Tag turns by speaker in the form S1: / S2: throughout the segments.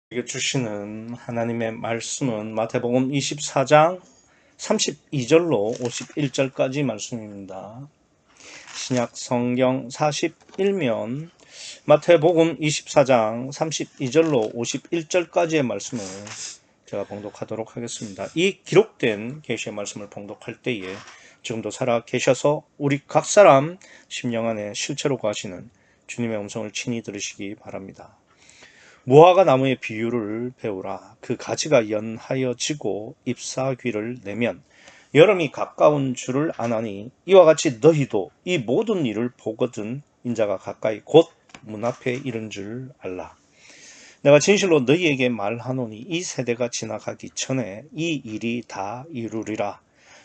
S1: 우리에게 주시는 하나님의 말씀은 마태복음 24장 32절로 51절까지 말씀입니다. 신약 성경 41면 마태복음 24장 32절로 51절까지의 말씀을 제가 봉독하도록 하겠습니다. 이 기록된 계시의 말씀을 봉독할 때에 지금도 살아 계셔서 우리 각 사람 심령 안에 실체로 거하시는 주님의 음성을 친히 들으시기 바랍니다. 무화과 나무의 비유를 배우라. 그 가지가 연하여지고 잎사귀를 내면 여름이 가까운 줄을 아나니 이와 같이 너희도 이 모든 일을 보거든 인자가 가까이 곧 문 앞에 이른 줄 알라. 내가 진실로 너희에게 말하노니 이 세대가 지나가기 전에 이 일이 다 이루리라.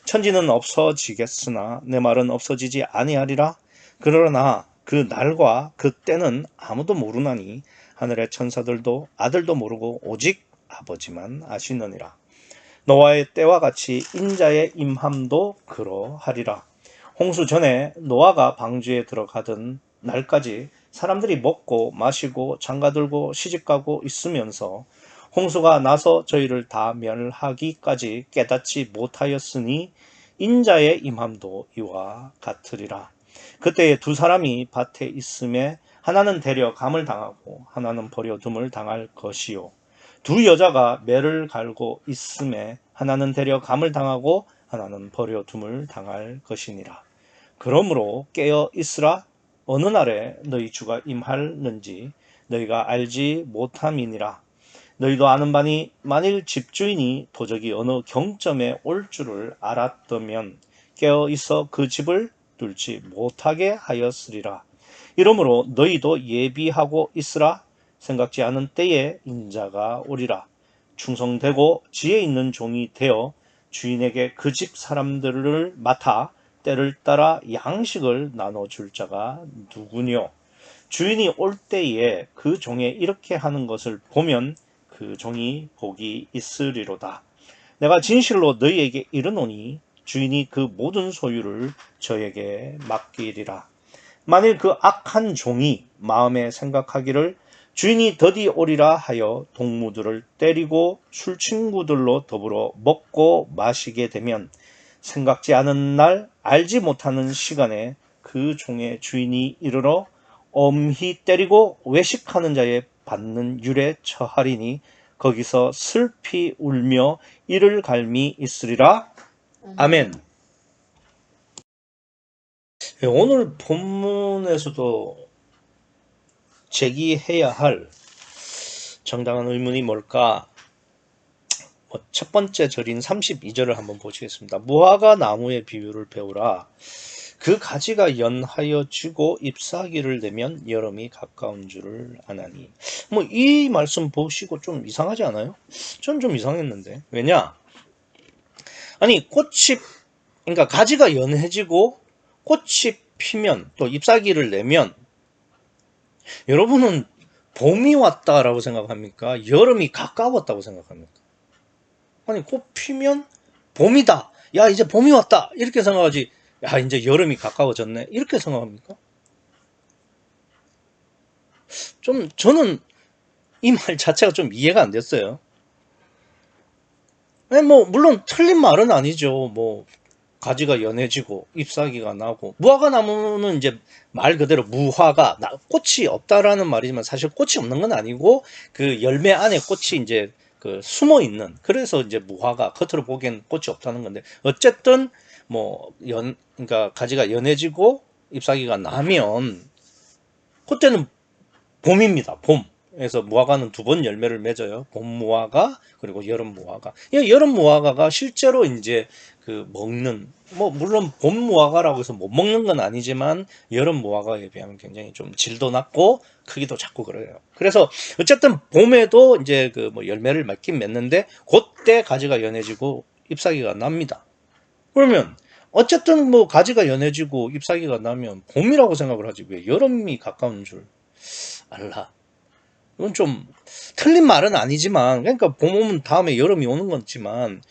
S1: 천지는 없어지겠으나 내 말은 없어지지 아니하리라. 그러나 그 날과 그 때는 아무도 모르나니 하늘의 천사들도 아들도 모르고 오직 아버지만 아시느니라. 노아의 때와 같이 인자의 임함도 그러하리라. 홍수 전에 노아가 방주에 들어가던 날까지 사람들이 먹고 마시고 장가들고 시집가고 있으면서 홍수가 나서 저희를 다 멸하기까지 깨닫지 못하였으니 인자의 임함도 이와 같으리라. 그때에 두 사람이 밭에 있음에 하나는 데려 감을 당하고 하나는 버려둠을 당할 것이요. 두 여자가 매를 갈고 있음에 하나는 데려 감을 당하고 하나는 버려둠을 당할 것이니라. 그러므로 깨어 있으라. 어느 날에 너희 주가 임하는지 너희가 알지 못함이니라. 너희도 아는 바니 만일 집주인이 도적이 어느 경점에 올 줄을 알았다면 깨어 있어 그 집을 뚫지 못하게 하였으리라. 이러므로 너희도 예비하고 있으라. 생각지 않은 때에 인자가 오리라. 충성되고 지혜 있는 종이 되어 주인에게 그 집 사람들을 맡아 때를 따라 양식을 나눠줄 자가 누구뇨? 주인이 올 때에 그 종의 이렇게 하는 것을 보면 그 종이 복이 있으리로다. 내가 진실로 너희에게 이르노니 주인이 그 모든 소유를 저에게 맡기리라. 만일 그 악한 종이 마음에 생각하기를 주인이 더디 오리라 하여 동무들을 때리고 술친구들로 더불어 먹고 마시게 되면 생각지 않은 날 알지 못하는 시간에 그 종의 주인이 이르러 엄히 때리고 외식하는 자의 받는 율에 처하리니 거기서 슬피 울며 이를 갈미 있으리라. 아멘. 오늘 본문에서도 제기해야 할 정당한 의문이 뭘까? 첫 번째 절인 32절을 한번 보시겠습니다. 무화과 나무의 비유를 배우라. 그 가지가 연하여지고 잎사귀를 내면 여름이 가까운 줄을 아나니. 이 말씀 보시고 좀 이상하지 않아요? 전 좀 이상했는데. 왜냐? 아니 그러니까 가지가 연해지고 꽃이 피면 또 잎사귀를 내면 여러분은 봄이 왔다라고 생각합니까? 여름이 가까웠다고 생각합니까? 아니 꽃 피면 봄이다. 야 이제 봄이 왔다. 이렇게 생각하지. 야 이제 여름이 가까워졌네. 이렇게 생각합니까? 좀 저는 이 말 자체가 좀 이해가 안 됐어요. 아니, 물론 틀린 말은 아니죠. 가지가 연해지고 잎사귀가 나고 무화과 나무는 이제 말 그대로 무화과 꽃이 없다라는 말이지만 사실 꽃이 없는 건 아니고 그 열매 안에 꽃이 이제 그 숨어 있는, 그래서 이제 무화과 겉으로 보기엔 꽃이 없다는 건데 어쨌든 그러니까 가지가 연해지고 잎사귀가 나면 그때는 봄입니다. 봄. 그래서 무화과는 두 번 열매를 맺어요. 봄 무화과 그리고 여름 무화과. 여름 무화과가 실제로 이제 그 먹는, 물론 봄 무화과라고 해서 못 먹는 건 아니지만 여름 무화과에 비하면 굉장히 좀 질도 낮고 크기도 작고 그래요. 그래서 어쨌든 봄에도 이제 그 열매를 맺긴 맺는데 그때 가지가 연해지고 잎사귀가 납니다. 그러면 어쨌든 가지가 연해지고 잎사귀가 나면 봄이라고 생각을 하지 왜 여름이 가까운 줄 알라. 이건 좀 틀린 말은 아니지만, 그러니까 봄 오면 다음에 여름이 오는 거지만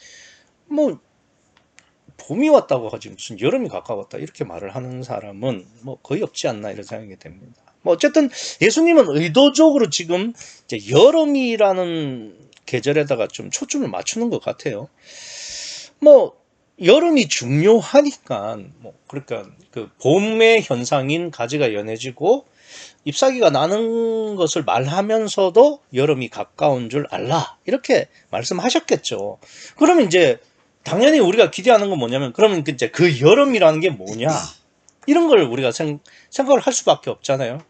S1: 봄이 왔다고 하지 무슨 여름이 가까웠다 이렇게 말을 하는 사람은 거의 없지 않나 이런 생각이 됩니다. 뭐 어쨌든 예수님은 의도적으로 지금 이제 여름이라는 계절에다가 좀 초점을 맞추는 것 같아요. 뭐 여름이 중요하니까 뭐 그러니까 그 봄의 현상인 가지가 연해지고 잎사귀가 나는 것을 말하면서도 여름이 가까운 줄 알라 이렇게 말씀하셨겠죠. 그러면 이제 당연히 우리가 기대하는 건 뭐냐면 그러면 이제 그 여름이라는 게 뭐냐 이런 걸 우리가 생각을 할 수밖에 없잖아요.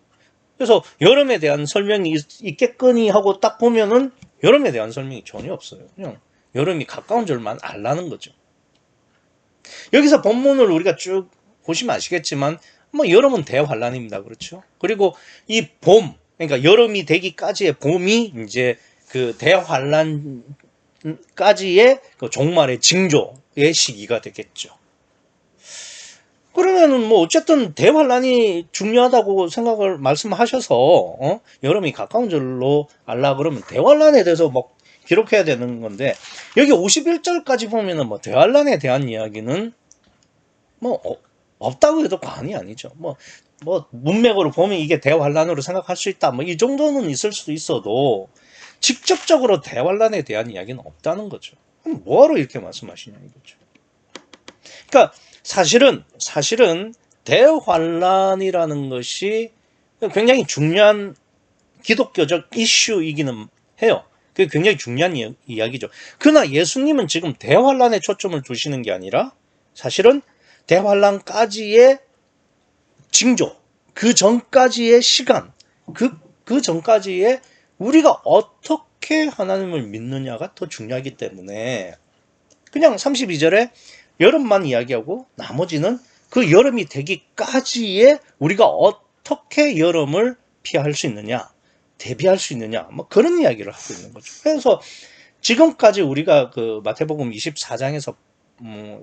S1: 그래서 여름에 대한 설명이 있겠거니 하고 딱 보면은 여름에 대한 설명이 전혀 없어요. 그냥 여름이 가까운 줄만 알라는 거죠. 여기서 본문을 우리가 쭉 보시면 아시겠지만 뭐 여름은 대환란입니다. 그렇죠? 그리고 이 봄, 그러니까 여름이 되기까지의 봄이 이제 그 대환란까지의 그 종말의 징조의 시기가 되겠죠. 그러면은 뭐 어쨌든 대환란이 중요하다고 생각을 말씀하셔서 여름이 가까운 줄로 알라 그러면 대환란에 대해서 뭐 기록해야 되는 건데 여기 51절까지 보면은 뭐 대환란에 대한 이야기는 뭐 없다고 해도 과언이 아니죠. 뭐 문맥으로 보면 이게 대환란으로 생각할 수 있다. 뭐 이 정도는 있을 수도 있어도 직접적으로 대환란에 대한 이야기는 없다는 거죠. 그럼 뭐하러 이렇게 말씀하시냐 이거죠. 그러니까 사실은 대환란이라는 것이 굉장히 중요한 기독교적 이슈이기는 해요. 그게 굉장히 중요한 이야기죠. 그러나 예수님은 지금 대환란에 초점을 두시는 게 아니라 사실은 대환란까지의 징조, 그 전까지의 시간, 그 전까지의 우리가 어떻게 하나님을 믿느냐가 더 중요하기 때문에 그냥 32절에 여름만 이야기하고 나머지는 그 여름이 되기까지의 우리가 어떻게 여름을 피할 수 있느냐, 대비할 수 있느냐, 뭐 그런 이야기를 하고 있는 거죠. 그래서 지금까지 우리가 그 마태복음 24장에서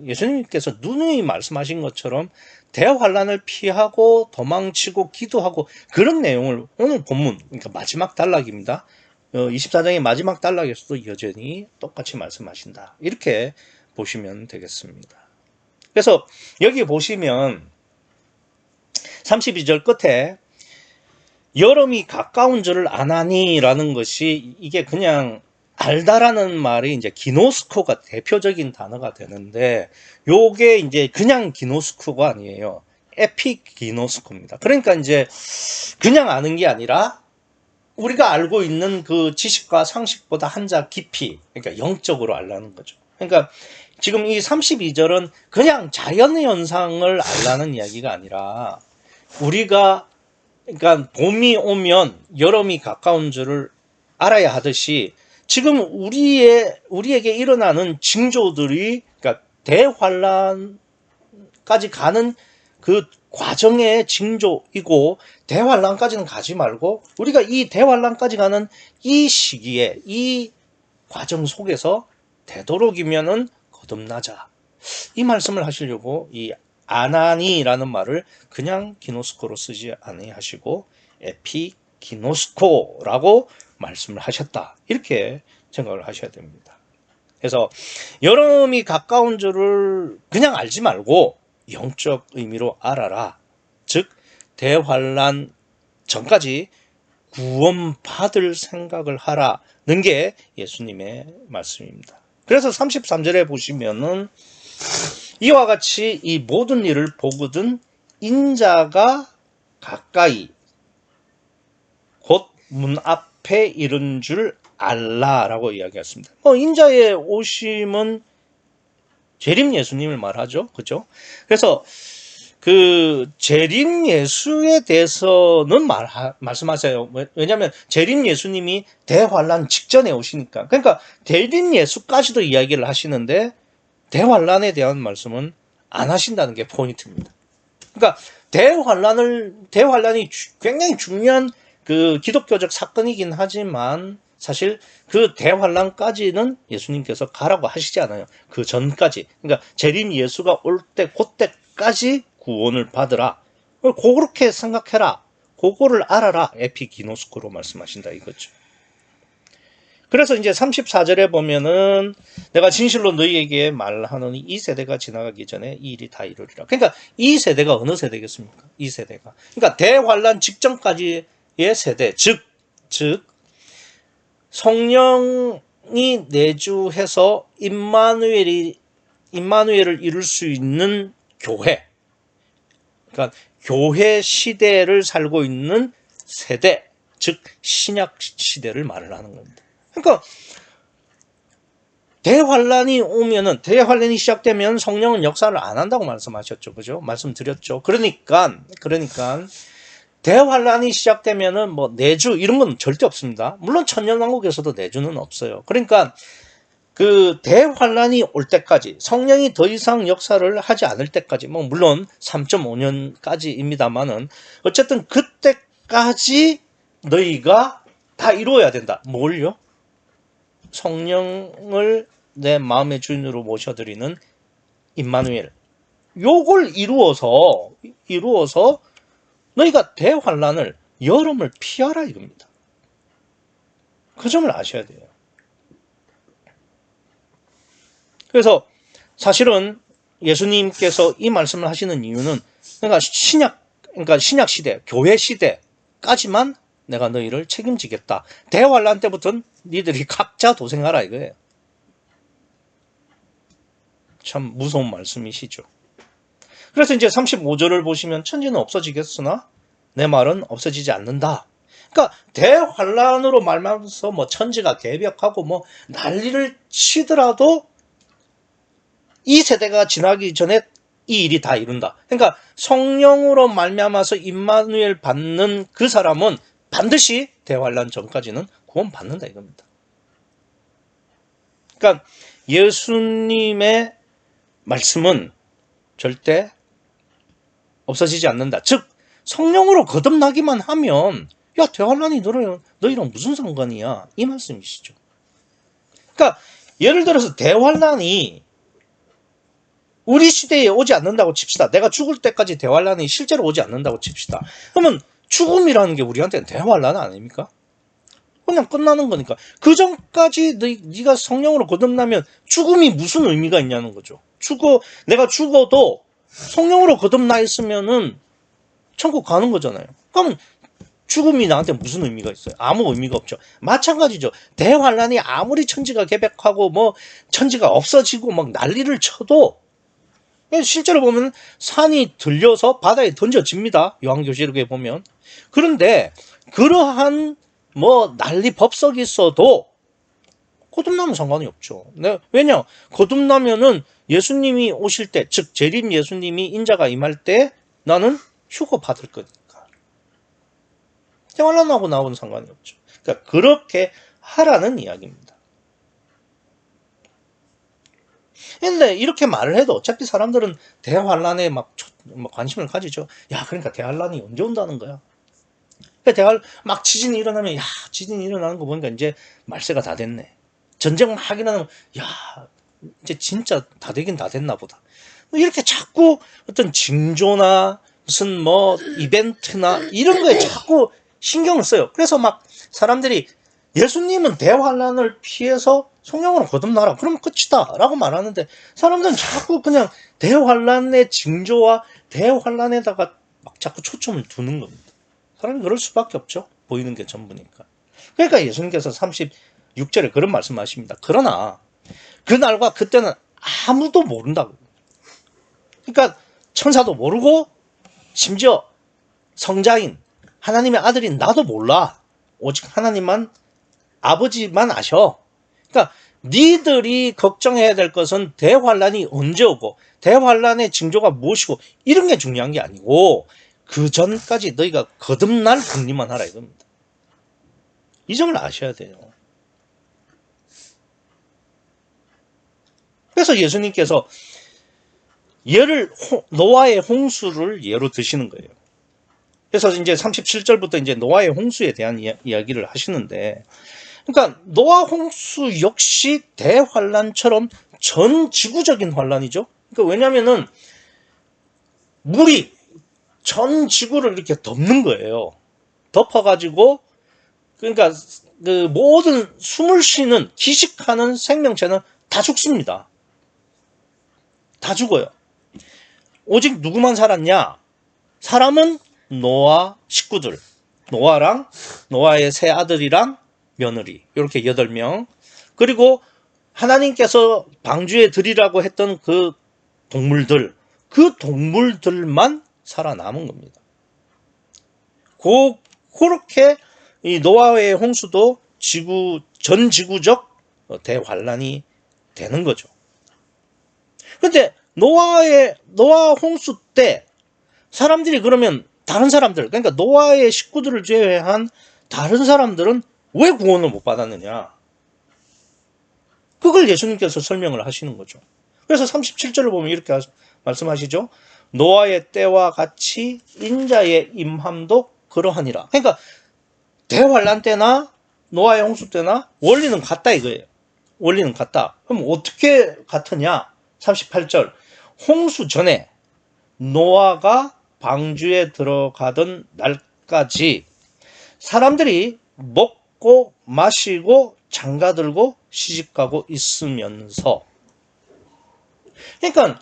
S1: 예수님께서 누누이 말씀하신 것처럼 대환란을 피하고 도망치고 기도하고 그런 내용을 오늘 본문, 그러니까 마지막 단락입니다. 24장의 마지막 단락에서도 여전히 똑같이 말씀하신다. 이렇게 보시면 되겠습니다. 그래서 여기 보시면 32절 끝에 여름이 가까운 줄을 아나니 라는 것이 이게 그냥 알다라는 말이 이제 기노스코가 대표적인 단어가 되는데 요게 이제 그냥 기노스코가 아니에요. 에피기노스코입니다. 그러니까 이제 그냥 아는 게 아니라 우리가 알고 있는 그 지식과 상식보다 한자 깊이, 그러니까 영적으로 알라는 거죠. 그러니까 지금 이 32절은 그냥 자연의 현상을 알라는 이야기가 아니라 우리가 그러니까 봄이 오면 여름이 가까운 줄을 알아야 하듯이 지금 우리에게 일어나는 징조들이 그러니까 대환란까지 가는 그 과정의 징조이고 대환란까지는 가지 말고 우리가 이 대환란까지 가는 이 시기에 이 과정 속에서 되도록이면은 거듭나자. 이 말씀을 하시려고 이 아나니라는 말을 그냥 기노스코로 쓰지 아니하시고 에피기노스코라고 말씀을 하셨다. 이렇게 생각을 하셔야 됩니다. 그래서 여름이 가까운 줄을 그냥 알지 말고 영적 의미로 알아라. 즉 대환란 전까지 구원받을 생각을 하라는 게 예수님의 말씀입니다. 그래서 33절에 보시면은 이와 같이 이 모든 일을 보거든 인자가 가까이 곧 문 앞에 이른 줄 알라라고 이야기했습니다. 인자의 오심은 재림 예수님을 말하죠. 그죠? 그래서 그 재림 예수에 대해서는 말씀하세요. 왜냐하면 재림 예수님이 대환란 직전에 오시니까. 그러니까 재림 예수까지도 이야기를 하시는데 대환란에 대한 말씀은 안 하신다는 게 포인트입니다. 그러니까 대환란이 굉장히 중요한 그 기독교적 사건이긴 하지만 사실 그 대환란까지는 예수님께서 가라고 하시지 않아요. 그 전까지. 그러니까 재림 예수가 올 때 그때까지 구원을 받으라. 그렇게 생각해라. 그거를 알아라. 에피기노스코로 말씀하신다 이거죠. 그래서 이제 34절에 보면은 내가 진실로 너희에게 말하노니 이 세대가 지나가기 전에 이 일이 다 이루리라. 그러니까 이 세대가 어느 세대겠습니까? 이 세대가. 그러니까 대환란 직전까지의 세대, 즉 성령이 내주해서 임마누엘을 이룰 수 있는 교회. 그러니까 교회 시대를 살고 있는 세대, 즉 신약 시대를 말을 하는 겁니다. 그러니까 대환란이 시작되면 성령은 역사를 안 한다고 말씀하셨죠. 그죠? 말씀드렸죠. 그러니까 대환란이 시작되면은 뭐 내주 이런 건 절대 없습니다. 물론 천년왕국에서도 내주는 없어요. 그러니까 그 대환란이 올 때까지 성령이 더 이상 역사를 하지 않을 때까지 뭐 물론 3.5년까지입니다만은 어쨌든 그때까지 너희가 다 이루어야 된다. 뭘요? 성령을 내 마음의 주인으로 모셔드리는 임마누엘. 요걸 이루어서 너희가 대환란을 여름을 피하라 이겁니다. 그 점을 아셔야 돼요. 그래서 사실은 예수님께서 이 말씀을 하시는 이유는 그러니까 신약 시대, 교회 시대까지만 내가 너희를 책임지겠다. 대환란 때부터는 니들이 각자 도생하라 이거예요. 참 무서운 말씀이시죠. 그래서 이제 35절을 보시면 천지는 없어지겠으나 내 말은 없어지지 않는다. 그러니까 대환란으로 말하면서 뭐 천지가 개벽하고 뭐 난리를 치더라도 이 세대가 지나기 전에 이 일이 다 이룬다. 그러니까 성령으로 말미암아서 임마누엘 받는 그 사람은 반드시 대환란 전까지는 구원받는다 이겁니다. 그러니까 예수님의 말씀은 절대 없어지지 않는다. 즉 성령으로 거듭나기만 하면 야 대환란이 너희랑 무슨 상관이야 이 말씀이시죠. 그러니까 예를 들어서 대환란이 우리 시대에 오지 않는다고 칩시다. 내가 죽을 때까지 대환란이 실제로 오지 않는다고 칩시다. 그러면 죽음이라는 게 우리한테는 대환란 아닙니까? 그냥 끝나는 거니까. 그 전까지 네가 성령으로 거듭나면 죽음이 무슨 의미가 있냐는 거죠. 내가 죽어도 성령으로 거듭나 있으면은 천국 가는 거잖아요. 그러면 죽음이 나한테 무슨 의미가 있어요? 아무 의미가 없죠. 마찬가지죠. 대환란이 아무리 천지가 개벽하고 뭐 천지가 없어지고 막 난리를 쳐도 실제로 보면 산이 들려서 바다에 던져집니다. 요한계시록에 보면. 그런데 그러한 뭐 난리 법석이 있어도 거듭나면 상관이 없죠. 왜냐? 거듭나면은 예수님이 오실 때, 즉 재림 예수님이 인자가 임할 때 나는 휴거 받을 거니까. 대환란하고 나오는 상관이 없죠. 그러니까 그렇게 하라는 이야기입니다. 근데 이렇게 말을 해도 어차피 사람들은 대환란에 막 관심을 가지죠. 야, 그러니까 대환란이 언제 온다는 거야? 막 지진이 일어나면 야, 지진이 일어나는 거 보니까 이제 말세가 다 됐네. 전쟁 막 일어나면 야, 이제 진짜 다 되긴 다 됐나 보다. 이렇게 자꾸 어떤 징조나 무슨 뭐 이벤트나 이런 거에 자꾸 신경을 써요. 그래서 막 사람들이 예수님은 대환란을 피해서 성령으로 거듭나라. 그러면 끝이다. 라고 말하는데 사람들은 자꾸 그냥 대환란의 징조와 대환란에다가 막 자꾸 초점을 두는 겁니다. 사람이 그럴 수밖에 없죠. 보이는 게 전부니까. 그러니까 예수님께서 36절에 그런 말씀하십니다. 그러나 그날과 그때는 아무도 모른다고. 그러니까 천사도 모르고 심지어 성자인 하나님의 아들인 나도 몰라. 오직 하나님만 아버지만 아셔. 그러니까 니들이 걱정해야 될 것은 대환란이 언제 오고 대환란의 징조가 무엇이고 이런 게 중요한 게 아니고 그 전까지 너희가 거듭날 궁리만 하라 이겁니다. 이 점을 아셔야 돼요. 그래서 예수님께서 노아의 홍수를 예로 드시는 거예요. 그래서 이제 37절부터 이제 노아의 홍수에 대한 이야기를 하시는데, 그러니까 노아 홍수 역시 대환란처럼 전 지구적인 환란이죠. 그러니까 왜냐면은 물이 전 지구를 이렇게 덮는 거예요. 덮어가지고, 그러니까 그 모든 숨을 쉬는 기식하는 생명체는 다 죽습니다. 다 죽어요. 오직 누구만 살았냐? 사람은 노아 식구들, 노아랑 노아의 세 아들이랑 며느리 이렇게 8명, 그리고 하나님께서 방주에 드리라고 했던 그 동물들만 살아남은 겁니다. 그렇게 이 노아의 홍수도 전 지구적 대환란이 되는 거죠. 근데 노아 홍수 때 사람들이 그러면 다른 사람들, 그러니까 노아의 식구들을 제외한 다른 사람들은 왜 구원을 못 받았느냐? 그걸 예수님께서 설명을 하시는 거죠. 그래서 37절을 보면 이렇게 말씀하시죠. 노아의 때와 같이 인자의 임함도 그러하니라. 그러니까 대환란 때나 노아의 홍수 때나 원리는 같다 이거예요. 원리는 같다. 그럼 어떻게 같으냐? 38절. 홍수 전에 노아가 방주에 들어가던 날까지 사람들이 먹고 마시고 장가들고 시집가고 있으면서, 그러니까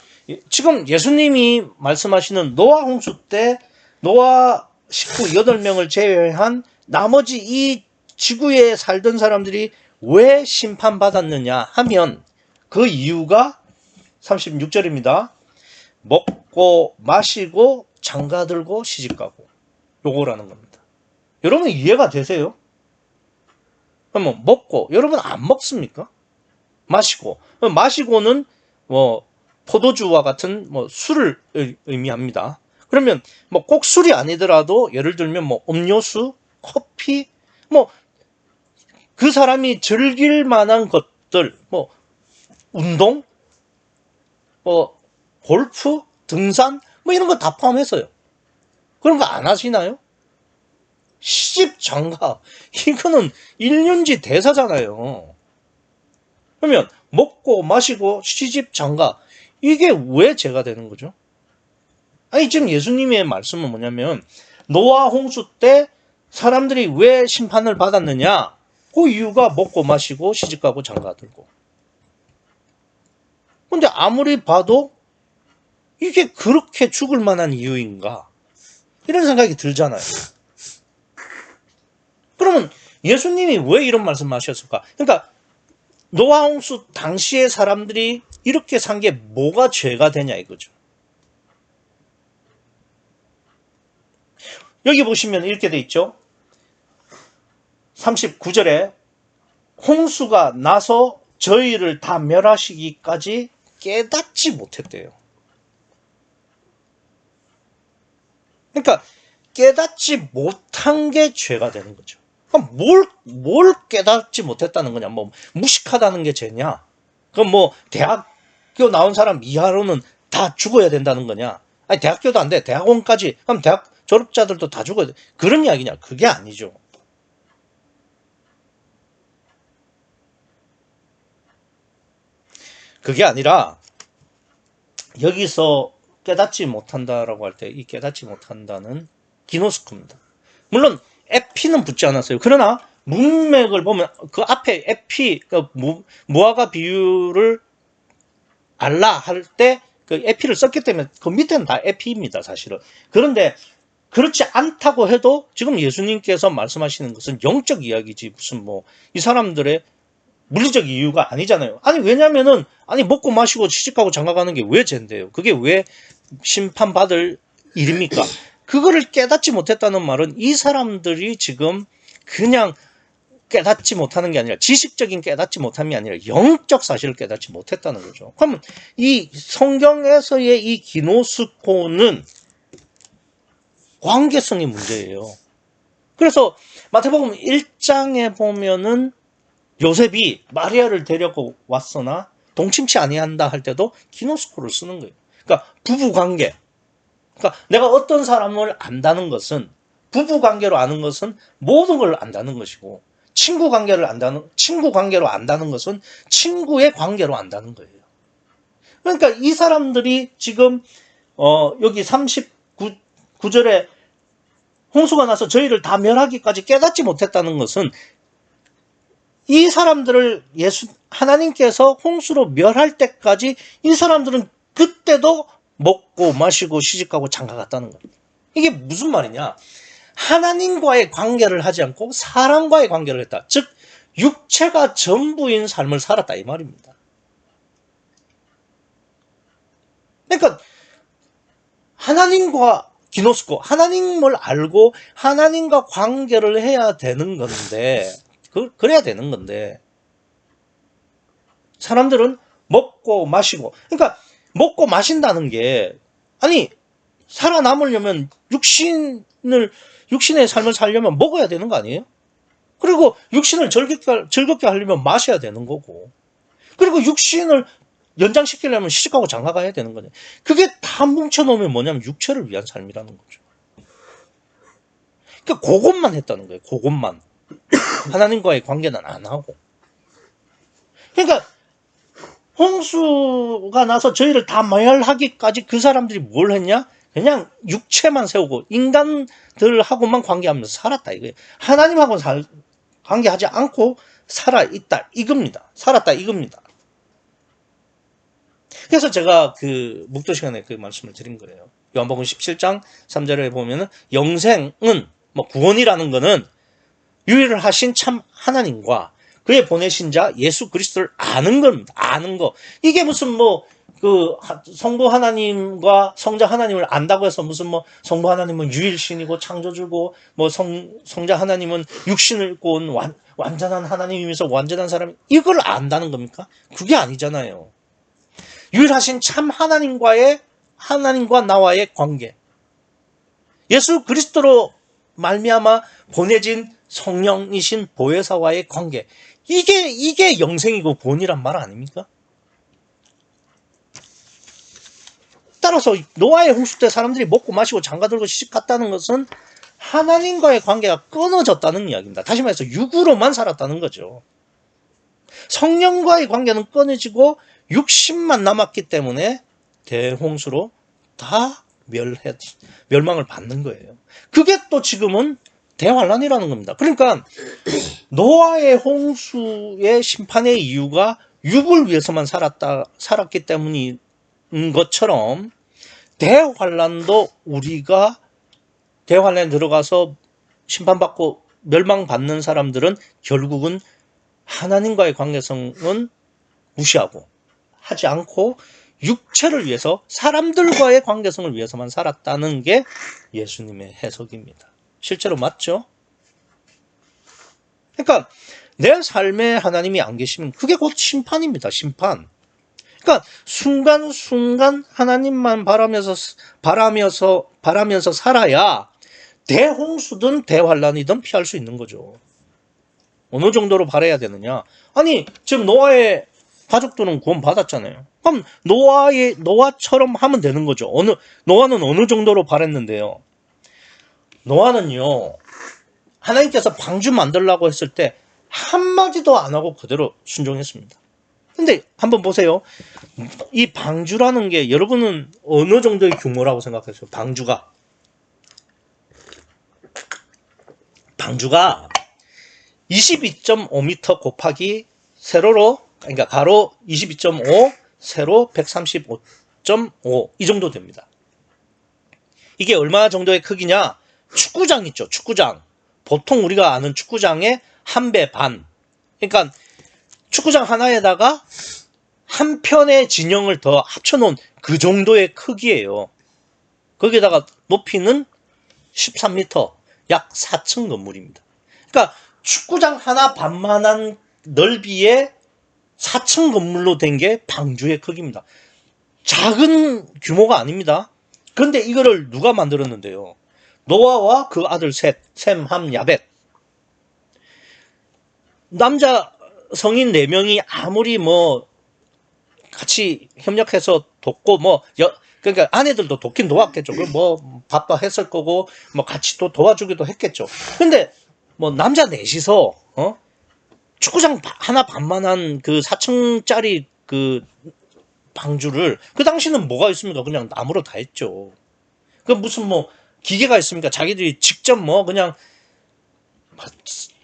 S1: 지금 예수님이 말씀하시는 노아 홍수 때 노아 식구 8명을 제외한 나머지 이 지구에 살던 사람들이 왜 심판받았느냐 하면 그 이유가 36절입니다. 먹고 마시고 장가들고 시집가고, 요거라는 겁니다. 여러분 이해가 되세요? 그러면 먹고, 여러분 안 먹습니까? 마시고는 뭐 포도주와 같은 뭐 술을 의미합니다. 그러면 뭐 꼭 술이 아니더라도 예를 들면 뭐 음료수, 커피, 뭐 그 사람이 즐길 만한 것들, 뭐 운동, 뭐 골프, 등산, 뭐 이런 거 다 포함해서요. 그런 거 안 하시나요? 시집 장가, 이거는 일륜지 대사잖아요. 그러면 먹고 마시고 시집 장가, 이게 왜 죄가 되는 거죠? 아니 지금 예수님의 말씀은 뭐냐면 노아 홍수 때 사람들이 왜 심판을 받았느냐? 그 이유가 먹고 마시고 시집가고 장가들고. 근데 아무리 봐도 이게 그렇게 죽을 만한 이유인가? 이런 생각이 들잖아요. 그러면 예수님이 왜 이런 말씀하셨을까? 그러니까 노아 홍수 당시의 사람들이 이렇게 산 게 뭐가 죄가 되냐 이거죠. 여기 보시면 이렇게 돼 있죠. 39절에 홍수가 나서 저희를 다 멸하시기까지 깨닫지 못했대요. 그러니까 깨닫지 못한 게 죄가 되는 거죠. 그럼 뭘 깨닫지 못했다는 거냐? 뭐 무식하다는 게 죄냐? 그럼 뭐 대학교 나온 사람 이하로는 다 죽어야 된다는 거냐? 아니 대학교도 안 돼. 대학원까지. 그럼 대학 졸업자들도 다 죽어야 돼. 그런 이야기냐? 그게 아니죠. 그게 아니라 여기서 깨닫지 못한다라고 할 때 이 깨닫지 못한다는 기노스코입니다. 물론 에피는 붙지 않았어요. 그러나 문맥을 보면 그 앞에 에피, 그러니까 무화과 비유를 알라 할 때 그 에피를 썼기 때문에 그 밑에는 다 에피입니다, 사실은. 그런데 그렇지 않다고 해도 지금 예수님께서 말씀하시는 것은 영적 이야기지 무슨 뭐 이 사람들의 물리적 이유가 아니잖아요. 아니 왜냐면은 아니 먹고 마시고 시집가고 장가가는 게 왜 죄인데요? 그게 왜 심판받을 일입니까? 그거를 깨닫지 못했다는 말은 이 사람들이 지금 그냥 깨닫지 못하는 게 아니라 지식적인 깨닫지 못함이 아니라 영적 사실을 깨닫지 못했다는 거죠. 그러면 이 성경에서의 이 기노스코는 관계성의 문제예요. 그래서 마태복음 1장에 보면은 요셉이 마리아를 데려고 왔으나 동침치 아니한다 할 때도 기노스코를 쓰는 거예요. 그러니까 부부관계. 그러니까 내가 어떤 사람을 안다는 것은, 부부관계로 아는 것은 모든 걸 안다는 것이고, 친구 관계로 안다는 것은 친구의 관계로 안다는 거예요. 그러니까 이 사람들이 지금 여기 39절에 홍수가 나서 저희를 다 멸하기까지 깨닫지 못했다는 것은 이 사람들을 하나님께서 홍수로 멸할 때까지 이 사람들은 그때도 먹고 마시고 시집가고 장가갔다는 겁니다. 이게 무슨 말이냐? 하나님과의 관계를 하지 않고 사람과의 관계를 했다. 즉 육체가 전부인 삶을 살았다 이 말입니다. 그러니까 하나님과 기노스코, 하나님을 알고 하나님과 관계를 해야 되는 건데, 그래야 되는 건데, 사람들은 먹고 마시고, 그러니까 먹고 마신다는 게, 아니, 살아남으려면 육신의 삶을 살려면 먹어야 되는 거 아니에요? 그리고 육신을 즐겁게 하려면 마셔야 되는 거고, 그리고 육신을 연장시키려면 시집가고 장가가야 되는 거죠. 그게 다 뭉쳐놓으면 뭐냐면 육체를 위한 삶이라는 거죠. 그러니까 그것만 했다는 거예요. 그것만. 하나님과의 관계는 안 하고. 그러니까 홍수가 나서 저희를 다 멸하기까지 그 사람들이 뭘 했냐? 그냥 육체만 세우고 인간들하고만 관계하면서 살았다 이거예요. 하나님하고 관계하지 않고 살아있다 이겁니다. 살았다 이겁니다. 그래서 제가 그 묵도 시간에 그 말씀을 드린 거예요. 요한복음 17장 3절에 보면은 영생은 뭐 구원이라는 거는 유일하신 참 하나님과 그의 보내신 자 예수 그리스도를 아는 겁니다. 아는 거. 이게 무슨 뭐 그 성부 하나님과 성자 하나님을 안다고 해서 무슨 뭐 성부 하나님은 유일신이고 창조주고 뭐 성자 하나님은 육신을 입고 온 완전한 하나님이면서 완전한 사람 이걸 안다는 겁니까? 그게 아니잖아요. 유일하신 참 하나님과 나와의 관계. 예수 그리스도로 말미암아 보내진 성령이신 보혜사와의 관계. 이게 영생이고 구원이란 말 아닙니까? 따라서 노아의 홍수 때 사람들이 먹고 마시고 장가들고 시집갔다는 것은 하나님과의 관계가 끊어졌다는 이야기입니다. 다시 말해서 육으로만 살았다는 거죠. 성령과의 관계는 끊어지고 육신만 남았기 때문에 대홍수로 다 멸망을 받는 거예요. 그게 또 지금은 대환란이라는 겁니다. 그러니까 노아의 홍수의 심판의 이유가 육을 위해서만 살았기 때문인 것처럼 대환란도 우리가 대환란에 들어가서 심판받고 멸망받는 사람들은 결국은 하나님과의 관계성은 무시하고 하지 않고 육체를 위해서 사람들과의 관계성을 위해서만 살았다는 게 예수님의 해석입니다. 실제로 맞죠? 그러니까 내 삶에 하나님이 안 계시면 그게 곧 심판입니다. 심판. 그러니까 순간순간 하나님만 바라면서 살아야 대홍수든 대환란이든 피할 수 있는 거죠. 어느 정도로 바라야 되느냐? 아니 지금 노아의 가족들은 구원 받았잖아요. 그럼 노아처럼 하면 되는 거죠. 노아는 어느 정도로 바랬는데요. 노아는요, 하나님께서 방주 만들라고 했을 때 한마디도 안 하고 그대로 순종했습니다. 근데 한번 보세요. 이 방주라는 게 여러분은 어느 정도의 규모라고 생각하세요? 방주가 22.5m 곱하기 세로로, 그러니까 가로 22.5, 세로 135.5 이 정도 됩니다. 이게 얼마 정도의 크기냐? 축구장 있죠. 축구장. 보통 우리가 아는 축구장의 한 배 반. 그러니까 축구장 하나에다가 한 편의 진영을 더 합쳐놓은 그 정도의 크기예요. 거기다가 높이는 13m, 약 4층 건물입니다. 그러니까 축구장 하나 반만한 넓이의 4층 건물로 된 게 방주의 크기입니다. 작은 규모가 아닙니다. 그런데 이거를 누가 만들었는데요? 노아와 그 아들 셋, 셈, 함, 야벳. 남자 성인 4명이 아무리 뭐 같이 협력해서 돕고 그러니까 아내들도 돕긴 도왔겠죠. 뭐 바빠했을 거고 뭐 같이 또 도와주기도 했겠죠. 근데 뭐 남자 넷이서 축구장 하나 반만한 그 4층짜리 그 방주를 그 당시는 뭐가 있습니까? 그냥 나무로 다 했죠. 그 무슨 뭐 기계가 있습니까? 자기들이 직접 뭐 그냥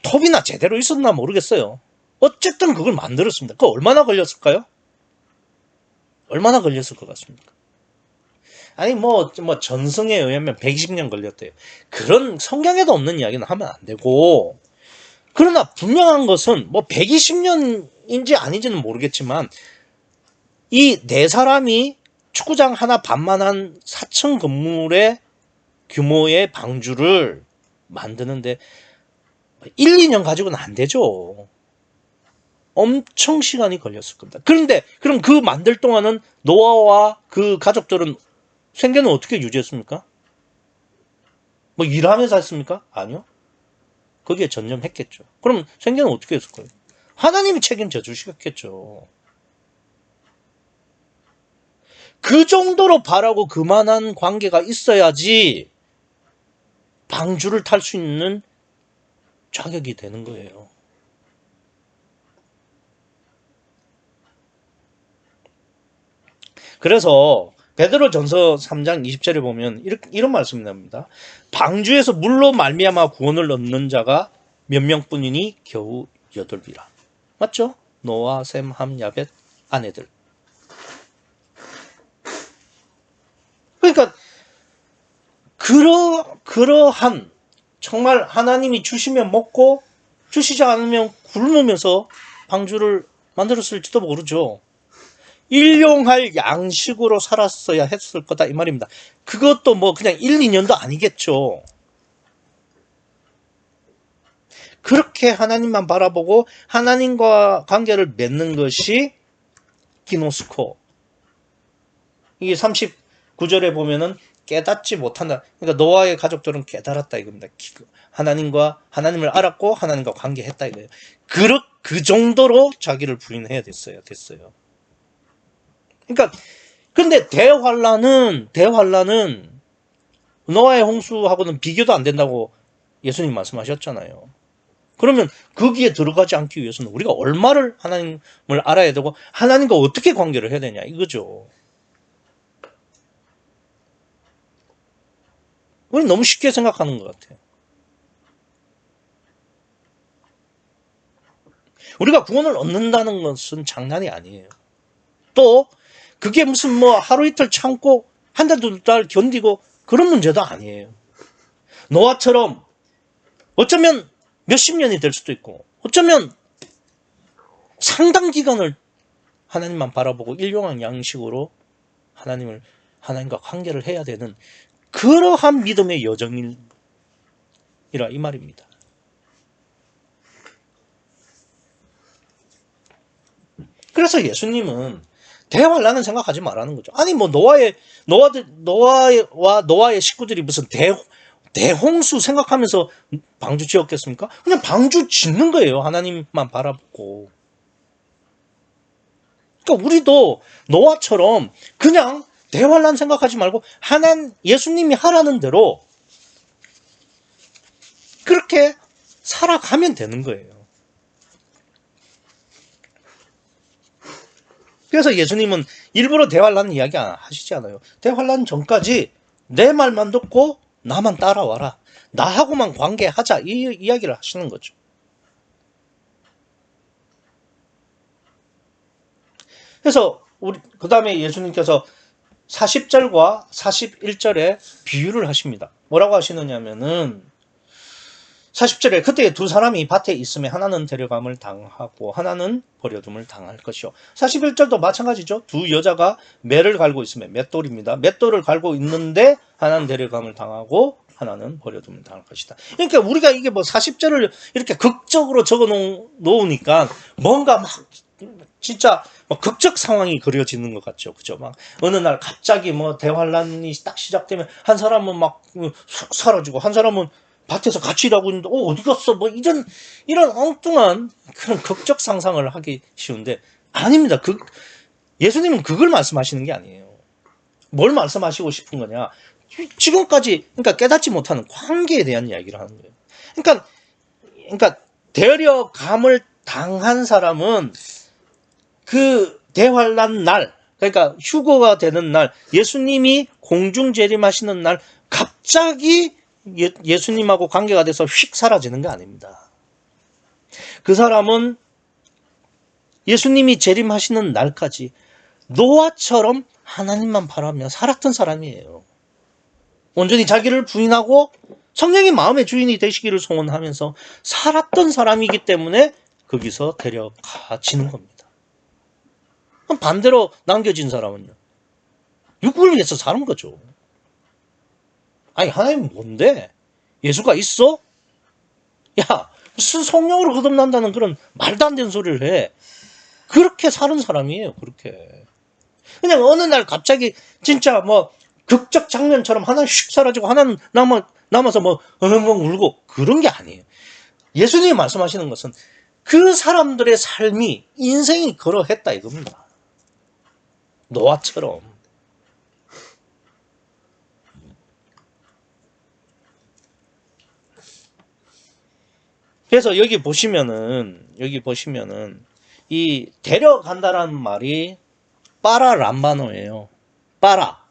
S1: 톱이나 제대로 있었나 모르겠어요. 어쨌든 그걸 만들었습니다. 그 얼마나 걸렸을까요? 얼마나 걸렸을 것 같습니까? 아니 전승에 의하면 120년 걸렸대요. 그런 성경에도 없는 이야기는 하면 안 되고, 그러나 분명한 것은 120년인지 아닌지는 모르겠지만 이 네 사람이 축구장 하나 반만한 4층 건물의 규모의 방주를 만드는데 1, 2년 가지고는 안 되죠. 엄청 시간이 걸렸을 겁니다. 그런데 그럼 그 만들 동안은 노아와 그 가족들은 생계는 어떻게 유지했습니까? 일하면서 했습니까? 아니요. 거기에 전념했겠죠. 그럼 생계는 어떻게 했을 거예요? 하나님이 책임져 주시겠죠. 그 정도로 바라고 그만한 관계가 있어야지 방주를 탈 수 있는 자격이 되는 거예요. 그래서 베드로전서 3장 20절에 보면 이런 말씀이 나옵니다. 방주에서 물로 말미암아 구원을 얻는 자가 몇 명뿐이니 겨우 8이라. 맞죠? 노아, 셈, 함, 야벳 아내들. 그러니까 그러한 정말 하나님이 주시면 먹고 주시지 않으면 굶으면서 방주를 만들었을지도 모르죠. 일용할 양식으로 살았어야 했을 거다 이 말입니다. 그것도 그냥 1, 2년도 아니겠죠. 그렇게 하나님만 바라보고 하나님과 관계를 맺는 것이 기노스코. 이게 39절에 보면은 깨닫지 못한다. 그러니까 노아의 가족들은 깨달았다 이겁니다. 하나님을 알았고 하나님과 관계했다 이거예요. 그 정도로 자기를 부인해야 됐어요. 그러니까 근데 대환란은 노아의 홍수하고는 비교도 안 된다고 예수님 말씀하셨잖아요. 그러면 거기에 들어가지 않기 위해서는 우리가 얼마를 하나님을 알아야 되고 하나님과 어떻게 관계를 해야 되냐 이거죠. 우리는 너무 쉽게 생각하는 것 같아요. 우리가 구원을 얻는다는 것은 장난이 아니에요. 또 그게 무슨 하루 이틀 참고 한 달, 2달 견디고 그런 문제도 아니에요. 노아처럼 어쩌면 몇십 년이 될 수도 있고 어쩌면 상당 기간을 하나님만 바라보고 일용할 양식으로 하나님과 관계를 해야 되는 그러한 믿음의 여정이라 이 말입니다. 그래서 예수님은 대환란은 생각하지 말라는 거죠. 아니 노아와 노아의 식구들이 무슨 대홍수 생각하면서 방주 지었겠습니까? 그냥 방주 짓는 거예요. 하나님만 바라보고. 그러니까 우리도 노아처럼 그냥 대환란 생각하지 말고 예수님이 하라는 대로 그렇게 살아가면 되는 거예요. 그래서 예수님은 일부러 대환란 이야기 하시지 않아요. 대환란 전까지 내 말만 듣고 나만 따라와라. 나하고만 관계하자. 이 이야기를 하시는 거죠. 그래서 그 다음에 예수님께서 40절과 41절에 비유를 하십니다. 뭐라고 하시느냐면은 40절에 그때 두 사람이 밭에 있으면 하나는 데려감을 당하고 하나는 버려둠을 당할 것이요. 41절도 마찬가지죠. 두 여자가 매를 갈고 있으면 맷돌입니다. 맷돌을 갈고 있는데 하나는 데려감을 당하고 하나는 버려둠을 당할 것이다. 그러니까 우리가 이게 40절을 이렇게 극적으로 적어 놓으니까 뭔가 진짜 극적 상황이 그려지는 것 같죠. 그죠? 어느 날 갑자기 대환란이 딱 시작되면 한 사람은 쑥 사라지고 한 사람은 밭에서 같이 일하고 있는데 어디 갔어? 이런 엉뚱한 그런 극적 상상을 하기 쉬운데 아닙니다. 예수님은 그걸 말씀하시는 게 아니에요. 뭘 말씀하시고 싶은 거냐? 지금까지 그러니까 깨닫지 못하는 관계에 대한 이야기를 하는 거예요. 그러니까 데려감을 당한 사람은 그 대환란 날, 그러니까 휴거가 되는 날, 예수님이 공중 재림하시는 날 갑자기 예수님하고 관계가 돼서 휙 사라지는 게 아닙니다. 그 사람은 예수님이 재림하시는 날까지 노아처럼 하나님만 바라며 살았던 사람이에요. 온전히 자기를 부인하고 성령의 마음의 주인이 되시기를 소원하면서 살았던 사람이기 때문에 거기서 데려가지는 겁니다. 그럼 반대로 남겨진 사람은요? 육을 위해서 사는 거죠. 아니, 하나님 뭔데? 예수가 있어? 야, 무슨 성령으로 거듭난다는 그런 말도 안 되는 소리를 해. 그렇게 사는 사람이에요, 그렇게. 그냥 어느 날 갑자기 진짜 뭐 극적 장면처럼 하나는 슉 사라지고 하나는 남아서 뭐 엉엉 울고 그런 게 아니에요. 예수님이 말씀하시는 것은 그 사람들의 삶이 인생이 그러했다 이겁니다. 노아처럼. 그래서 여기 보시면은 이 데려간다라는 말이 빠라람바노예요. 빠라.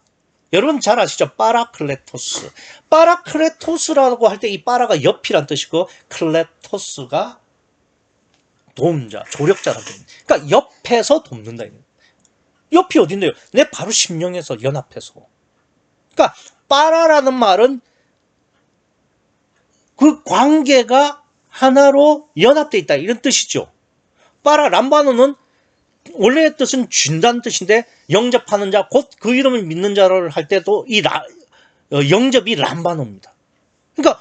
S1: 여러분 잘 아시죠? 빠라클레토스. 빠라클레토스라고 할 때 이 빠라가 옆이란 뜻이고 클레토스가 도움자, 조력자라는 뜻입니다. 그러니까 옆에서 돕는다. 옆이 어딘데요? 내 바로 심령에서 연합해서. 그러니까 빠라라는 말은 그 관계가 하나로 연합되어 있다 이런 뜻이죠. 빠라람바노는 원래의 뜻은 준다는 뜻인데 영접하는 자, 곧 그 이름을 믿는 자를 할 때도 이 영접이 람바노입니다. 그러니까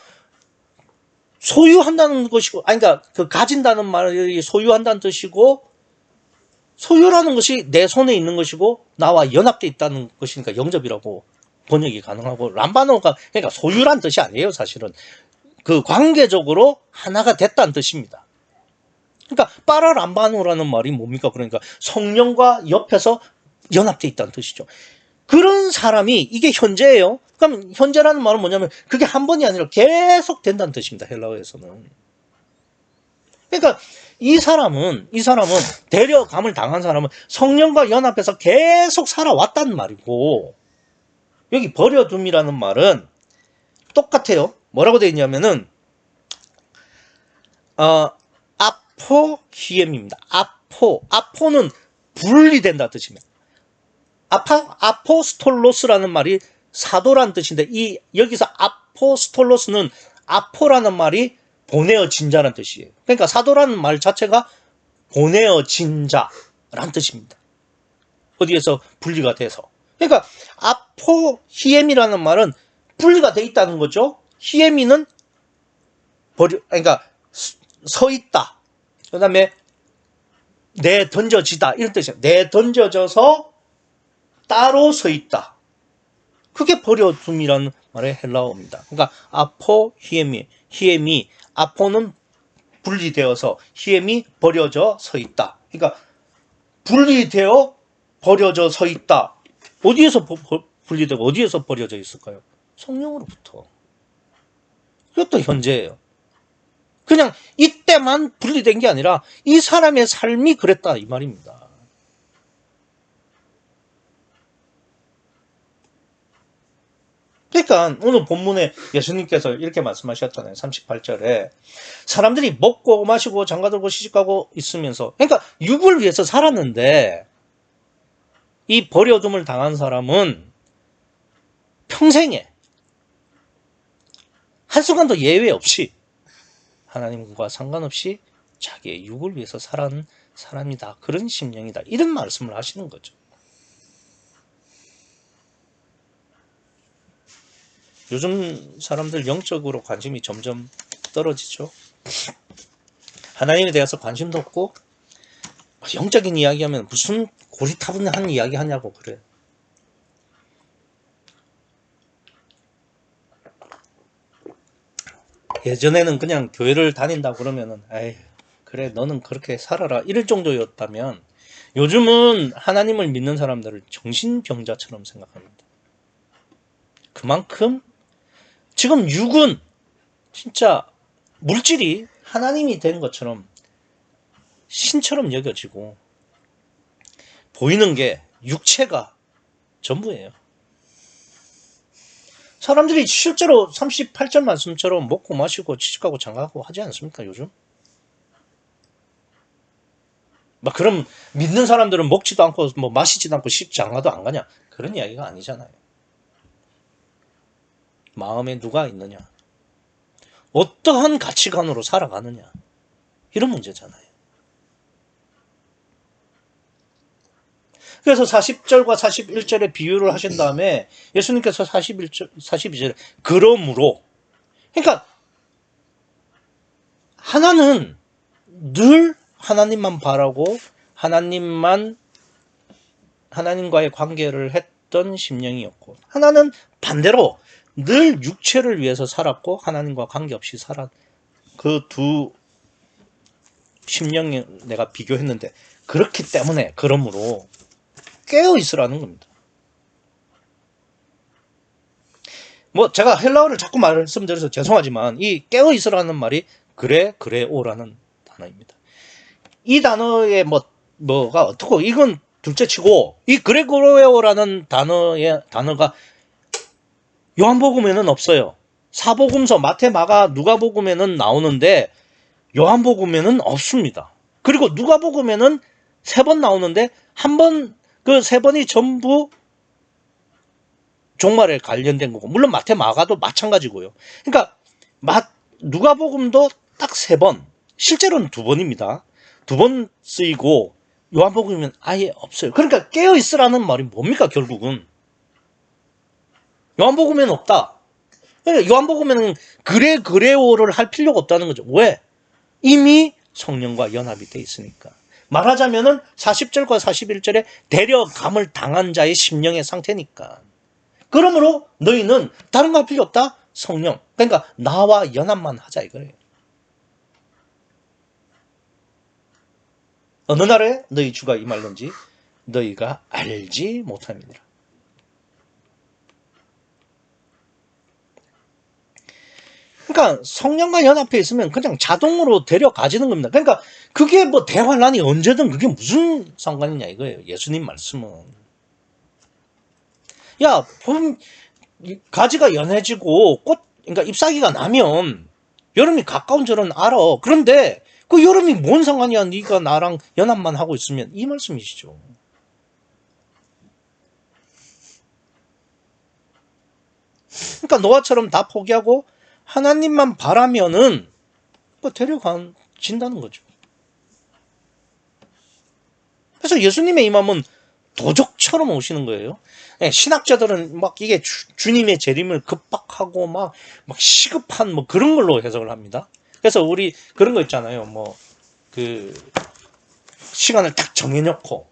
S1: 소유한다는 것이고, 아니 그러니까 그 가진다는 말이 소유한다는 뜻이고, 소유라는 것이 내 손에 있는 것이고 나와 연합되어 있다는 것이니까 영접이라고 번역이 가능하고, 람바노가 그러니까 소유란 뜻이 아니에요. 사실은 그 관계적으로 하나가 됐다는 뜻입니다. 그러니까 빠라람바노라는 말이 뭡니까? 그러니까 성령과 옆에서 연합되어 있다는 뜻이죠. 그런 사람이 이게 현재예요. 그럼 현재라는 말은 뭐냐면 그게 한 번이 아니라 계속 된다는 뜻입니다. 헬라어에서는. 그러니까 이 사람은 데려감을 당한 사람은 성령과 연합해서 계속 살아왔단 말이고, 여기 버려둠이라는 말은 똑같아요. 뭐라고 되어 있냐면은 아포히엠입니다. 아포는 분리된다 뜻입니다. 아포스톨로스라는 말이 사도란 뜻인데 여기서 아포스톨로스는 아포라는 말이 보내어진 자라는 뜻이에요. 그러니까 사도라는 말 자체가 보내어진 자라는 뜻입니다. 어디에서 분리가 돼서. 그러니까 아포히엠이라는 말은 분리가 돼 있다는 거죠. 히에미는 그러니까 서 있다. 그 다음에 내던져지다 이런 뜻이에요. 내던져져서 따로 서 있다. 그게 버려둠이라는 말의 헬라어입니다. 그러니까 아포 히에미 아포는 분리되어서 히에미 버려져 서 있다. 그러니까 분리되어 버려져 서 있다. 어디에서 분리되고 어디에서 버려져 있을까요? 성령으로부터. 이것도 현재예요. 그냥 이때만 분리된 게 아니라 이 사람의 삶이 그랬다 이 말입니다. 그러니까 오늘 본문에 예수님께서 이렇게 말씀하셨잖아요. 38절에 사람들이 먹고 마시고 장가들고 시집가고 있으면서, 그러니까 육을 위해서 살았는데 이 버려둠을 당한 사람은 평생에 한순간도 예외 없이 하나님과 상관없이 자기의 육을 위해서 살아가는 사람이다. 그런 심령이다. 이런 말씀을 하시는 거죠. 요즘 사람들 영적으로 관심이 점점 떨어지죠. 하나님에 대해서 관심도 없고 영적인 이야기하면 무슨 고리타분한 이야기 하냐고 그래. 예전에는 그냥 교회를 다닌다 그러면은 에이 그래 너는 그렇게 살아라 이럴 정도였다면 요즘은 하나님을 믿는 사람들을 정신병자처럼 생각합니다. 그만큼 지금 육은 진짜 물질이 하나님이 된 것처럼 신처럼 여겨지고 보이는 게 육체가 전부예요. 사람들이 실제로 38절 말씀처럼 먹고 마시고 취직하고 장가가고 하지 않습니까 요즘? 막 그럼 믿는 사람들은 먹지도 않고 뭐 마시지도 않고 십장가도 안 가냐? 그런 이야기가 아니잖아요. 마음에 누가 있느냐? 어떠한 가치관으로 살아가느냐? 이런 문제잖아요. 그래서 40절과 41절에 비유를 하신 다음에 예수님께서 42절에 그러므로, 그러니까 하나는 늘 하나님만 바라고 하나님과의 관계를 했던 심령이었고, 하나는 반대로 늘 육체를 위해서 살았고 하나님과 관계없이 살았. 그 두 심령을 내가 비교했는데, 그렇기 때문에 그러므로 깨어 있으라는 겁니다. 뭐 제가 헬라어를 자꾸 말씀드려서 죄송하지만 이 깨어 있으라는 말이 그레오라는 단어입니다. 이 단어의 뭐가 어떻고 이건 둘째치고, 이 그레오라는 단어가 요한복음에는 없어요. 사복음서 마태, 마가, 누가복음에는 나오는데 요한복음에는 없습니다. 그리고 누가복음에는 3번 나오는데 한 번, 그 3번이 전부 종말에 관련된 거고, 물론 마태, 마가도 마찬가지고요. 그러니까 누가복음도 딱 3번, 실제로는 2번입니다. 2번 쓰이고 요한복음은 아예 없어요. 그러니까 깨어 있으라는 말이 뭡니까? 결국은 요한복음에는 없다. 그러니까 요한복음에는 그레오를 할 필요가 없다는 거죠. 왜? 이미 성령과 연합이 돼 있으니까. 말하자면은 40절과 41절에 데려감을 당한 자의 심령의 상태니까. 그러므로 너희는 다른 거 할 필요 없다. 성령. 그러니까 나와 연합만 하자 이거예요. 어느 날에 너희 주가 임할는지 너희가 알지 못함이니라. 그러니까 성령과 연합해 있으면 그냥 자동으로 데려가지는 겁니다. 그러니까 그게 뭐 대환란이 언제든 그게 무슨 상관이냐 이거예요. 예수님 말씀은. 야, 가지가 연해지고 그러니까 잎사귀가 나면 여름이 가까운 줄은 알아. 그런데 그 여름이 뭔 상관이야? 네가 나랑 연합만 하고 있으면, 이 말씀이시죠. 그러니까 노아처럼 다 포기하고 하나님만 바라면은 데려간다는 거죠. 그래서 예수님의 이 마음은 도적처럼 오시는 거예요. 신학자들은 막 이게 주님의 재림을 급박하고 막 시급한 뭐 그런 걸로 해석을 합니다. 그래서 우리 그런 거 있잖아요. 뭐 그 시간을 딱 정해놓고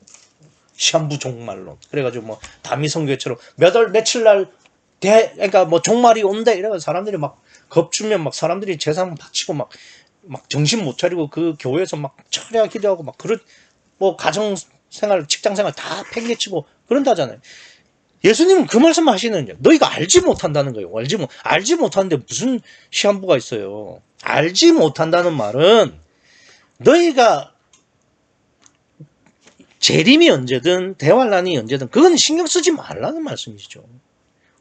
S1: 시한부 종말론. 그래가지고 뭐 다미성교회처럼 몇 월 며칠 날 그러니까 뭐 종말이 온대 이래서 사람들이 막 겁주면 막 사람들이 재산 바치고 막 정신 못 차리고 그 교회에서 막 철야 기도하고 막 그런 뭐 가정생활, 직장생활 다 팽개치고 그런다잖아요. 예수님은 그 말씀 하시는요. 너희가 알지 못한다는 거예요. 알지 못하는데 무슨 시한부가 있어요. 알지 못한다는 말은 너희가 재림이 언제든 대환란이 언제든 그건 신경 쓰지 말라는 말씀이시죠.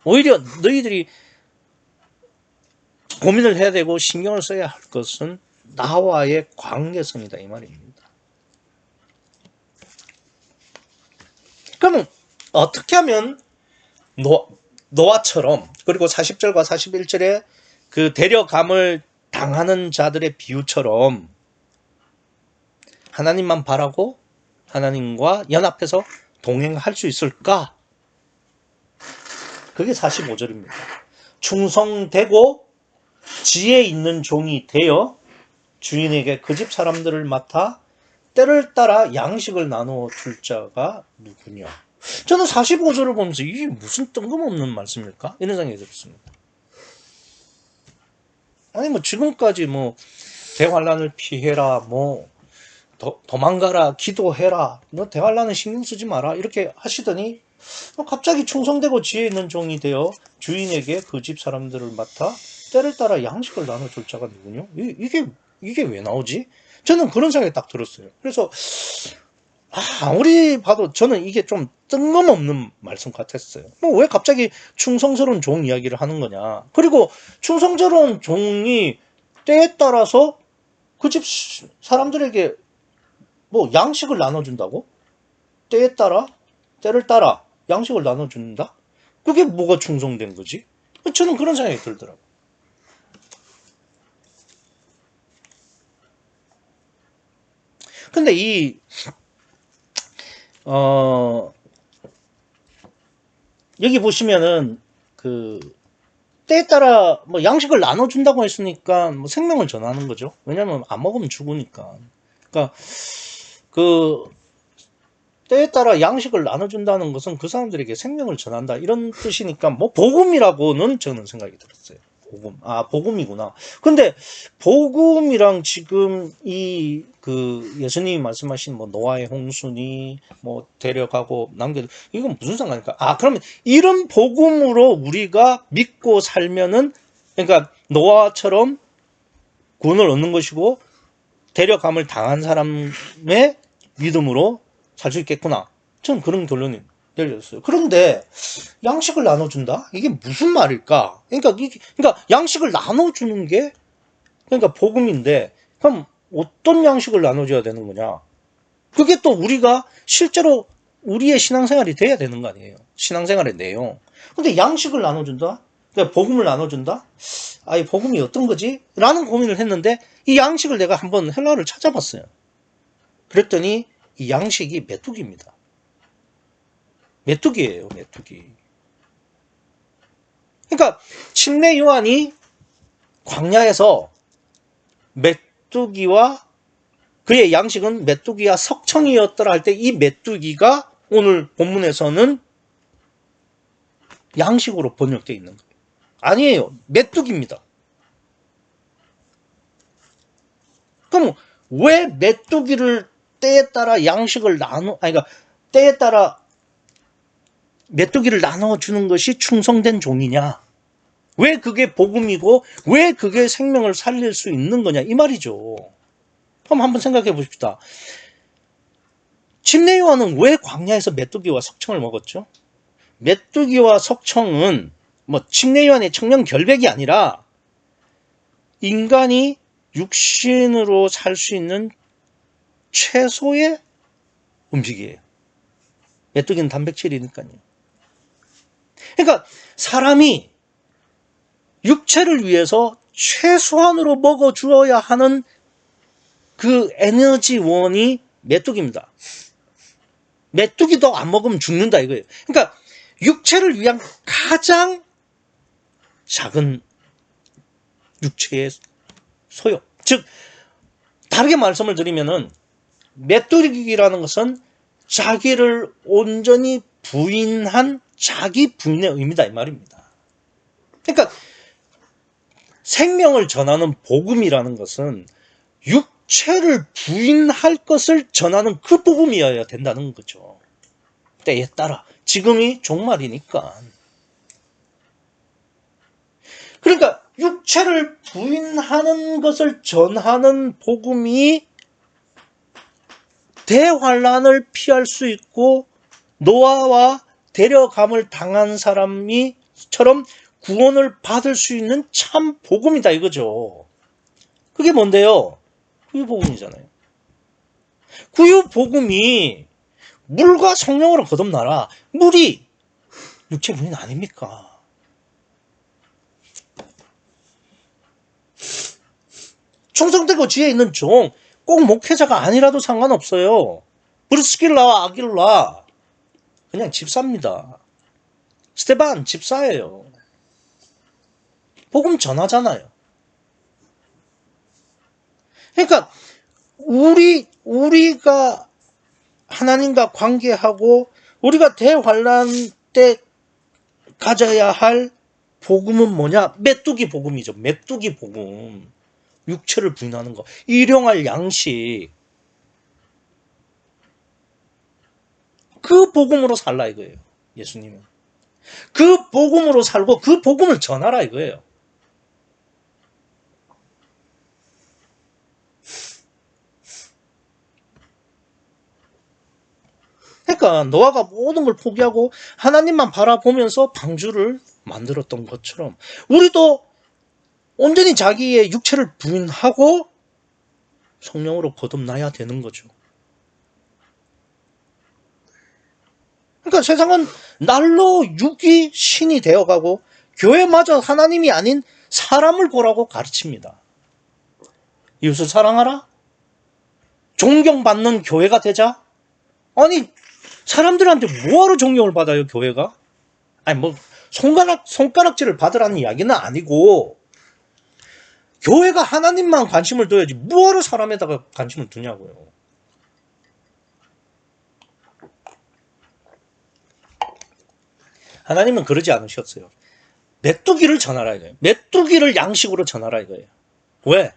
S1: 오히려 너희들이 고민을 해야 되고 신경을 써야 할 것은 나와의 관계성이다 이 말입니다. 그러면 어떻게 하면 노아처럼, 그리고 40절과 41절에 그 데려감을 당하는 자들의 비유처럼 하나님만 바라고 하나님과 연합해서 동행할 수 있을까? 그게 45절입니다. 충성되고 지혜 있는 종이 되어 주인에게 그 집 사람들을 맡아 때를 따라 양식을 나누어 줄 자가 누구냐? 저는 45절을 보면서 이게 무슨 뜬금없는 말씀일까? 이런 생각이 들었습니다. 아니 뭐 지금까지 뭐 대환란을 피해라, 뭐 도망가라, 기도해라, 너 대환란은 신경 쓰지 마라 이렇게 하시더니 갑자기 충성되고 지혜 있는 종이 되어 주인에게 그 집 사람들을 맡아 때를 따라 양식을 나눠줄 자가 누구냐? 이게 왜 나오지? 저는 그런 생각이 딱 들었어요. 그래서 아무리 봐도 저는 이게 좀 뜬금없는 말씀 같았어요. 뭐 왜 갑자기 충성스러운 종 이야기를 하는 거냐? 그리고 충성스러운 종이 때에 따라서 그 집 사람들에게 뭐 양식을 나눠준다고? 때를 따라 양식을 나눠준다? 그게 뭐가 충성된 거지? 저는 그런 생각이 들더라고요. 근데 여기 보시면은, 때에 따라 뭐 양식을 나눠준다고 했으니까 뭐 생명을 전하는 거죠. 왜냐면 안 먹으면 죽으니까. 그러니까, 그, 때에 따라 양식을 나눠준다는 것은 그 사람들에게 생명을 전한다. 이런 뜻이니까, 뭐, 복음이라고는 저는 생각이 들었어요. 복음. 아, 복음이구나. 근데, 복음이랑 지금 예수님이 말씀하신 뭐, 노아의 홍수니, 뭐, 데려가고 이건 무슨 상관일까? 아, 그러면 이런 복음으로 우리가 믿고 살면은, 그러니까, 노아처럼 구원을 얻는 것이고, 데려감을 당한 사람의 믿음으로 살 수 있겠구나. 저는 그런 결론이 내려졌어요. 그런데 양식을 나눠준다? 이게 무슨 말일까? 그러니까 양식을 나눠주는 게 그러니까 복음인데 그럼 어떤 양식을 나눠줘야 되는 거냐? 그게 또 우리가 실제로 우리의 신앙생활이 돼야 되는 거 아니에요? 신앙생활의 내용. 근데 양식을 나눠준다? 그러니까 복음을 나눠준다? 이 복음이 어떤 거지? 라는 고민을 했는데 이 양식을 내가 한번 헬라어를 찾아봤어요. 그랬더니 이 양식이 메뚜기입니다. 메뚜기예요, 메뚜기. 그러니까 침례 요한이 광야에서 메뚜기와 그의 양식은 메뚜기와 석청이었더라 할 때 이 메뚜기가 오늘 본문에서는 양식으로 번역되어 있는 거예요. 아니에요. 메뚜기입니다. 그럼 왜 메뚜기를 때에 따라 양식을 그러니까 때에 따라 메뚜기를 나눠주는 것이 충성된 종이냐? 왜 그게 복음이고 왜 그게 생명을 살릴 수 있는 거냐? 이 말이죠. 그럼 한번 생각해 보십시다. 침례 요한은 왜 광야에서 메뚜기와 석청을 먹었죠? 메뚜기와 석청은 뭐 침례 요한의 청년 결백이 아니라 인간이 육신으로 살 수 있는 최소의 음식이에요. 메뚜기는 단백질이니까요. 그러니까 사람이 육체를 위해서 최소한으로 먹어주어야 하는 그 에너지원이 메뚜기입니다. 메뚜기도 안 먹으면 죽는다 이거예요. 그러니까 육체를 위한 가장 작은 육체의 소요. 즉 다르게 말씀을 드리면은 메뚜기라는 것은 자기를 온전히 부인한 자기 부인의 의미다 이 말입니다. 그러니까 생명을 전하는 복음이라는 것은 육체를 부인할 것을 전하는 그 복음이어야 된다는 거죠. 때에 따라 지금이 종말이니까. 그러니까 육체를 부인하는 것을 전하는 복음이 대환란을 피할 수 있고 노아와 데려감을 당한 사람이처럼 구원을 받을 수 있는 참 복음이다 이거죠. 그게 뭔데요? 구유복음이잖아요. 구유복음이 물과 성령으로 거듭나라. 물이 육체 부인 아닙니까? 충성되고 지혜 있는 종, 꼭 목회자가 아니라도 상관없어요. 브리스길라와 아길라 그냥 집사입니다. 스테반 집사예요. 복음 전하잖아요. 그러니까 우리가 하나님과 관계하고 우리가 대환란 때 가져야 할 복음은 뭐냐? 메뚜기 복음이죠. 메뚜기 복음. 육체를 부인하는 거. 일용할 양식. 그 복음으로 살라 이거예요. 예수님은. 그 복음으로 살고 그 복음을 전하라 이거예요. 그러니까 노아가 모든 걸 포기하고 하나님만 바라보면서 방주를 만들었던 것처럼 우리도 온전히 자기의 육체를 부인하고 성령으로 거듭나야 되는 거죠. 그러니까 세상은 날로 육이 신이 되어가고 교회마저 하나님이 아닌 사람을 보라고 가르칩니다. 이웃을 사랑하라? 존경받는 교회가 되자? 아니 사람들한테 뭐하러 존경을 받아요 교회가? 아니 뭐 손가락질을 받으라는 이야기는 아니고 교회가 하나님만 관심을 둬야지 뭐하러 사람에다가 관심을 두냐고요. 하나님은 그러지 않으셨어요. 메뚜기를 전하라 이거예요. 메뚜기를 양식으로 전하라 이거예요. 왜?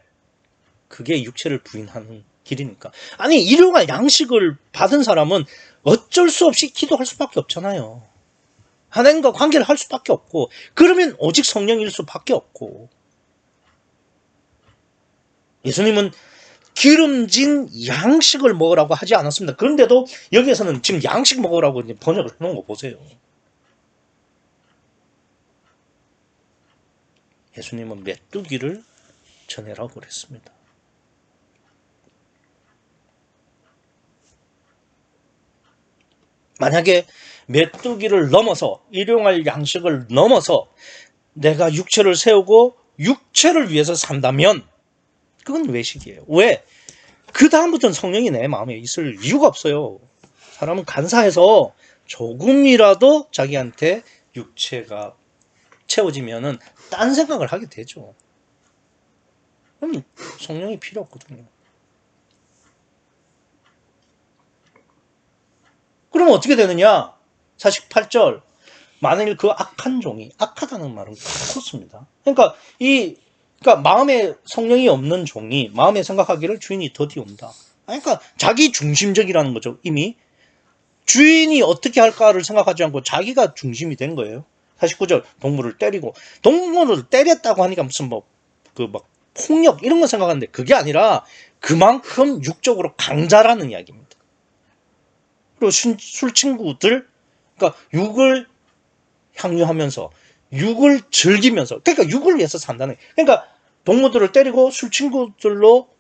S1: 그게 육체를 부인하는 길이니까. 아니 일용할 양식을 받은 사람은 어쩔 수 없이 기도할 수밖에 없잖아요. 하나님과 관계를 할 수밖에 없고 그러면 오직 성령일 수밖에 없고 예수님은 기름진 양식을 먹으라고 하지 않았습니다. 그런데도 여기에서는 지금 양식 먹으라고 번역을 해놓은 거 보세요. 예수님은 메뚜기를 전해라고 그랬습니다. 만약에 메뚜기를 넘어서 일용할 양식을 넘어서 내가 육체를 세우고 육체를 위해서 산다면 그건 외식이에요. 왜? 그 다음부터는 성령이 내 마음에 있을 이유가 없어요. 사람은 간사해서 조금이라도 자기한테 육체가 채워지면은 딴 생각을 하게 되죠. 그럼 성령이 필요 없거든요. 그럼 어떻게 되느냐? 48절. 만일 그 악한 종이, 악하다는 말은 그렇습니다. 그러니까 마음에 성령이 없는 종이 마음에 생각하기를 주인이 더디온다. 그러니까 자기 중심적이라는 거죠. 이미 주인이 어떻게 할까를 생각하지 않고 자기가 중심이 된 거예요. 49절. 동물을 때리고 동물을 때렸다고 하니까 무슨 폭력 이런 거 생각하는데 그게 아니라 그만큼 육적으로 강자라는 이야기입니다. 그리고 술 친구들, 그러니까 육을 향유하면서 육을 즐기면서, 그러니까 육을 위해서 산다는 거예요. 그러니까 동무들을 때리고 술 친구들로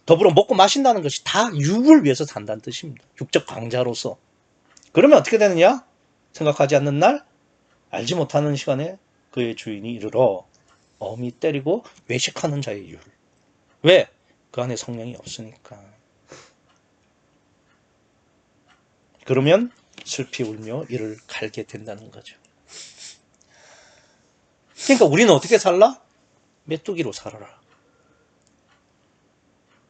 S1: 더불어 먹고 마신다는 것이 다 육을 위해서 산다는 뜻입니다. 육적 강자로서. 그러면 어떻게 되느냐? 생각하지 않는 날, 알지 못하는 시간에 그의 주인이 이르러 엄히 때리고 외식하는 자의 율. 왜? 그 안에 성령이 없으니까. 그러면 슬피 울며 이를 갈게 된다는 거죠. 그러니까 우리는 어떻게 살라? 메뚜기로 살아라.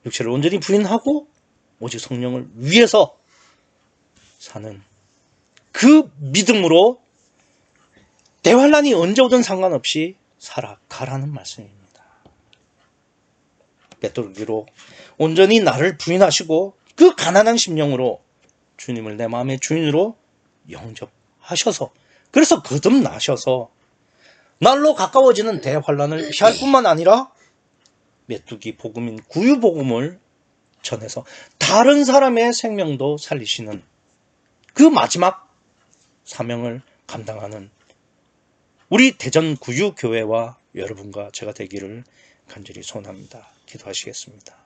S1: 육체를 온전히 부인하고 오직 성령을 위해서 사는 그 믿음으로 대환란이 언제 오든 상관없이 살아가라는 말씀입니다. 메뚜기로 온전히 나를 부인하시고 그 가난한 심령으로 주님을 내 마음의 주인으로 영접하셔서 그래서 거듭나셔서 날로 가까워지는 대환란을 피할 뿐만 아니라 메뚜기 복음인 구유 복음을 전해서 다른 사람의 생명도 살리시는 그 마지막 사명을 감당하는 우리 대전 구유 교회와 여러분과 제가 되기를 간절히 소원합니다. 기도하시겠습니다.